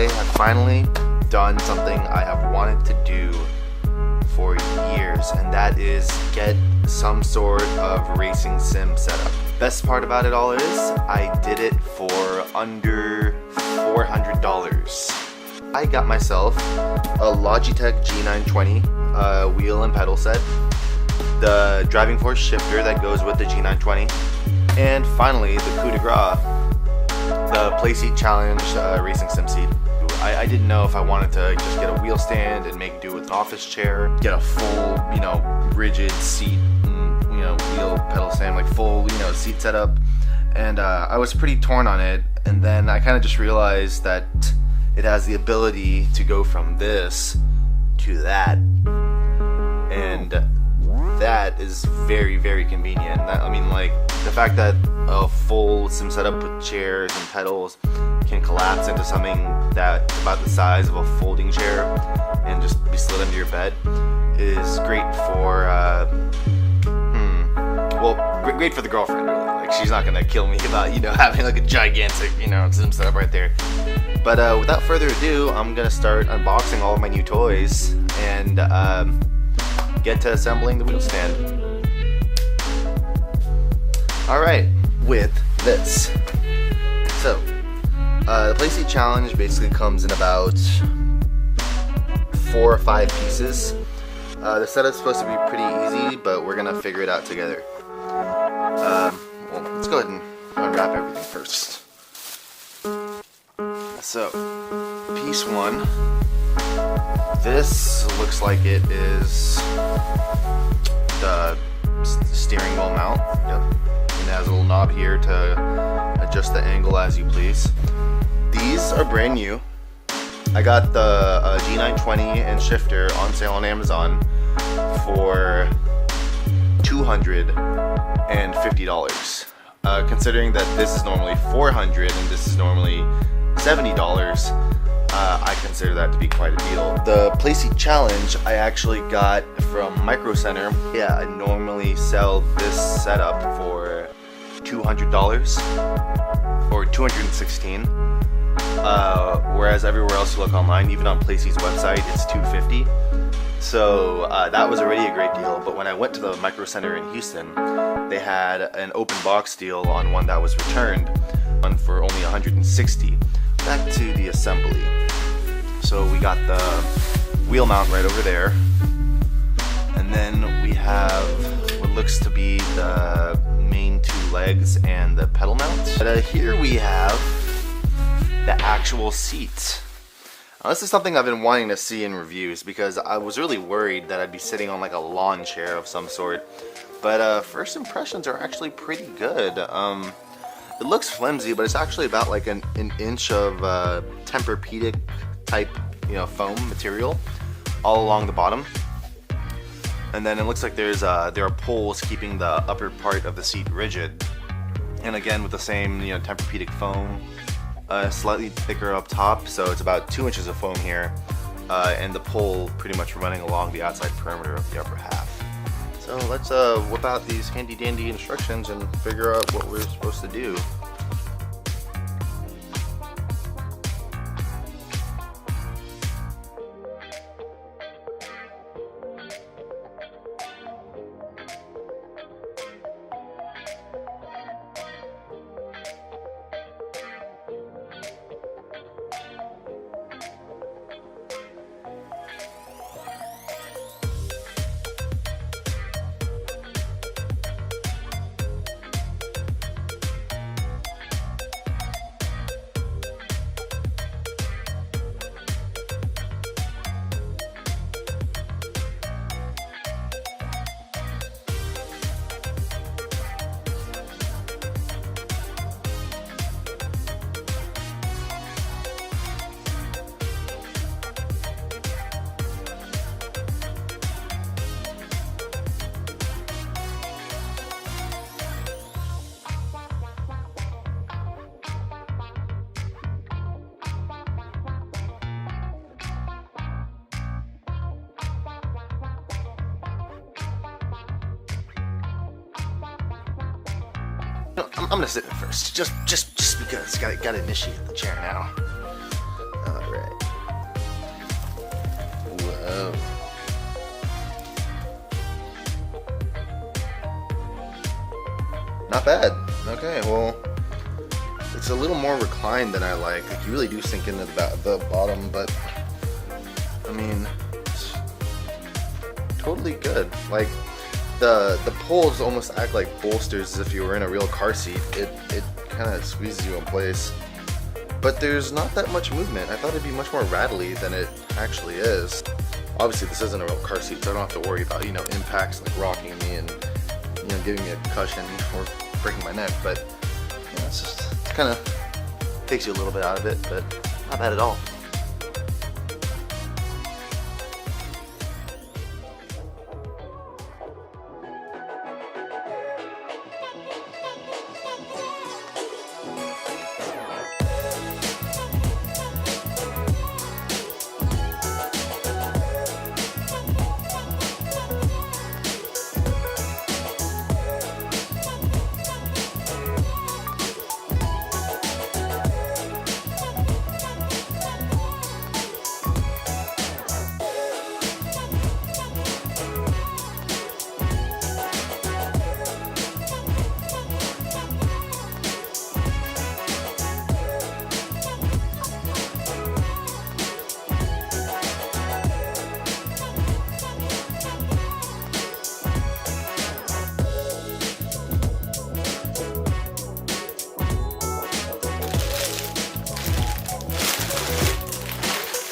have finally done something I have wanted to do for years, and that is get some sort of racing sim setup. Best part about it all is I did it for under $400. I got myself a Logitech G920 wheel and pedal set, the driving force shifter that goes with the G920, and finally the coup de grace, the PlayseatChallenge racing sim seat. I didn't know if I wanted to just get a wheel stand and make do with an office chair, get a full, rigid seat, wheel, pedal stand, like full, seat setup. And I was pretty torn on it. And then I kind of just realized that it has the ability to go from this to that. And that is very, very convenient. The fact that a full sim setup with chairs and pedals can collapse into something that's about the size of a folding chair and just be slid under your bed is great for great for the girlfriend, really. Like, she's not gonna kill me about having like a gigantic sim setup right there. But without further ado, I'm gonna start unboxing all of my new toys and get to assembling the wheel stand. Alright, with this. So, the PlayseatChallenge basically comes in about 4 or 5 pieces. The setup's supposed to be pretty easy, but we're gonna figure it out together. Let's go ahead and unwrap everything first. So, piece 1. This looks like it is the steering wheel mount. Yep. And it has a little knob here to adjust the angle as you please. These are brand new. I got the G920 and shifter on sale on Amazon for $250. Considering that this is normally $400 and this is normally $70, I consider that to be quite a deal. The PlayseatChallenge I actually got from Micro Center. Yeah, I normally sell this setup for $200 or $216. Whereas everywhere else you look online, even on Playseat's website, it's $250. So that was already a great deal. But when I went to the Micro Center in Houston, they had an open box deal on one that was returned, one for only $160. Back to the assembly. So we got the wheel mount right over there, and then we have what looks to be the main 2 legs and the pedal mount. But here we have the actual seat. Now, this is something I've been wanting to see in reviews because I was really worried that I'd be sitting on like a lawn chair of some sort. But first impressions are actually pretty good. It looks flimsy, but it's actually about like an inch of Tempur-Pedic type, foam material all along the bottom. And then it looks like there are poles keeping the upper part of the seat rigid. And again, with the same Tempur-Pedic foam, slightly thicker up top, so it's about 2 inches of foam here, and the pole pretty much running along the outside perimeter of the upper half. So let's whip out these handy dandy instructions and figure out what we're supposed to do. I'm gonna sit in first, just because gotta initiate the chair now. All right. So not bad. Okay, well, it's a little more reclined than I like. Like, you really do sink into the bottom, but I mean, it's totally good. Like, the poles almost act like bolsters as if you were in a real car seat. It kind of squeezes you in place. But there's not that much movement. I thought it'd be much more rattly than it actually is. Obviously, this isn't a real car seat, so I don't have to worry about, you know, impacts like rocking me and, you know, giving me a concussion or breaking my neck. But you know, it's kind of takes you a little bit out of it, but not bad at all.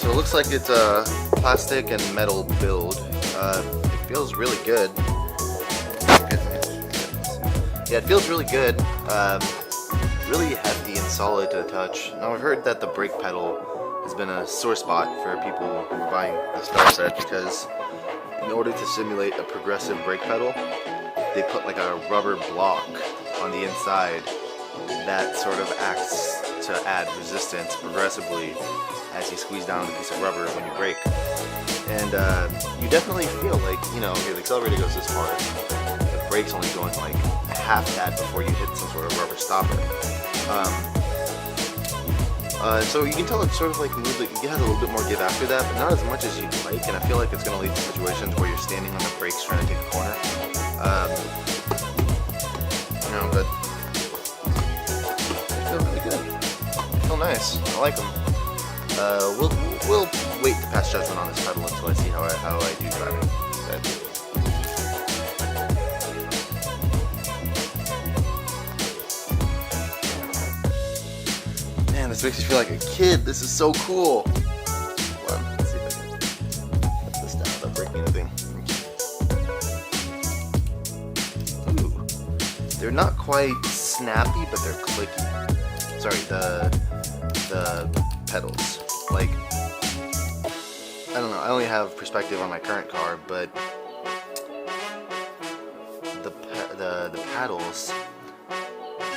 So it looks like it's a plastic and metal build. It feels really good. Yeah, it feels really good. Really hefty and solid to the touch. Now I've heard that the brake pedal has been a sore spot for people who are buying this pedal set, because in order to simulate a progressive brake pedal, they put like a rubber block on the inside that sort of acts to add resistance progressively as you squeeze down the piece of rubber when you brake. And you definitely feel like, you know, okay, the accelerator goes this far, the brake's only going like half that before you hit some sort of rubber stopper. So you can tell it's sort of like moves, like it has a little bit more give after that, but not as much as you'd like, and I feel like it's going to lead to situations where you're standing on the brakes trying to take a corner. You know, but they feel really good. They feel nice. I like them. We'll wait to pass judgment on this pedal until I see how I do driving. Man, this makes me feel like a kid. This is so cool. Hold on, let's see if I can put this down without breaking anything. Ooh, they're not quite snappy, but they're clicky. Sorry, the pedals. Like, I don't know, I only have perspective on my current car, but the paddles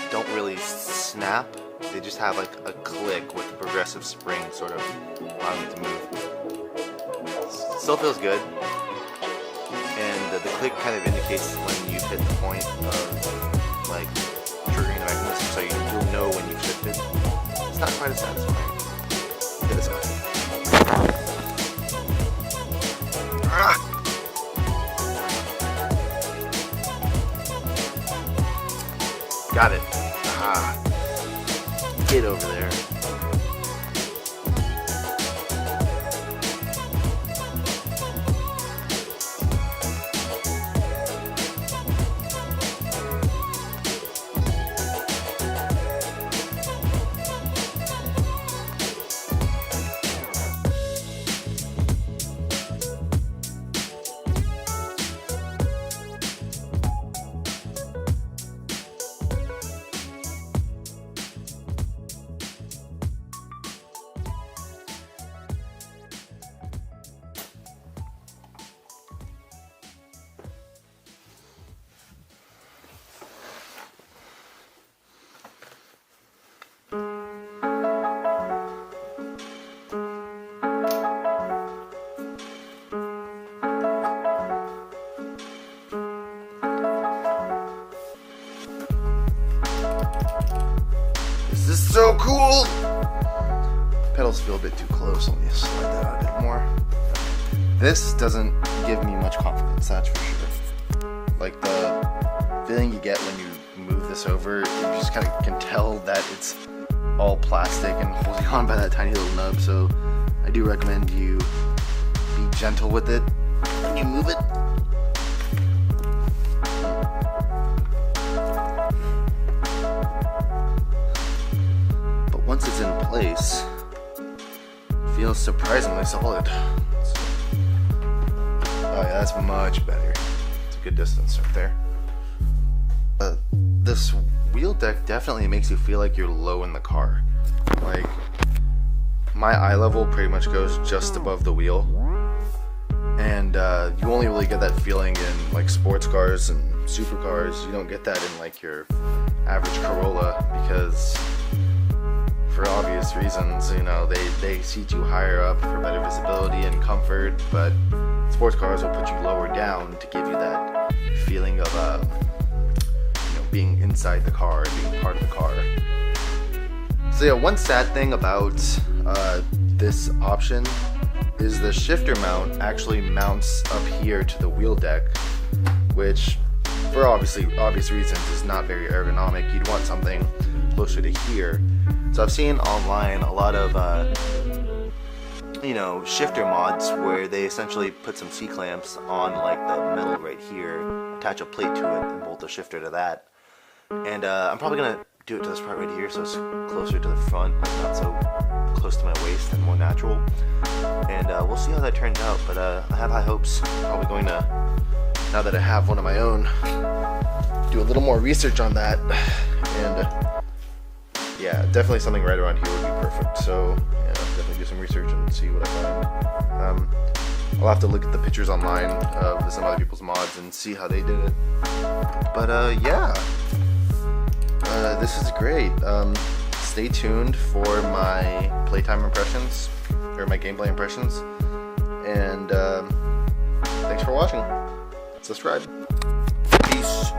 don't really snap. They just have like a click with the progressive spring sort of allowing it to move. Still feels good, and the click kind of indicates when you've hit the point of like triggering the mechanism, so you'll know when you've shifted. It's not quite as satisfying. Look at this guy. Ah! Got it. Ah. Get over there. This is so cool! Pedals feel a bit too close. Let me slide that out a bit more. this doesn't give me much confidence, that's for sure. Like the feeling you get when you move this over, you just kind of can tell that it's all plastic and holding on by that tiny little nub. So I do recommend you be gentle with it when you move it. But once it's in place, it feels surprisingly solid. Oh yeah, that's much better. It's a good distance right there. This wheel deck definitely makes you feel like you're low in the car. Like, my eye level pretty much goes just above the wheel, and you only really get that feeling in like sports cars and supercars. You don't get that in like your average Corolla, because for obvious reasons, you know, they seat you higher up for better visibility and comfort, but sports cars will put you lower down to give you that feeling of being inside the car, being part of the car. So yeah, one sad thing about this option is the shifter mount actually mounts up here to the wheel deck, which for obvious reasons is not very ergonomic. You'd want something closer to here. So I've seen online a lot of shifter mods where they essentially put some C-clamps on like the metal right here, attach a plate to it, and bolt the shifter to that. And I'm probably gonna do it to this part right here, so it's closer to the front, like not so close to my waist and more natural. And we'll see how that turns out. But I have high hopes. Probably going to, now that I have one of my own, do a little more research on that. And yeah, definitely something right around here would be perfect. So yeah, definitely do some research and see what I find. I'll have to look at the pictures online of some other people's mods and see how they did it. But yeah, this is great. Stay tuned for my playtime impressions, or my gameplay impressions. And thanks for watching. Subscribe. Peace.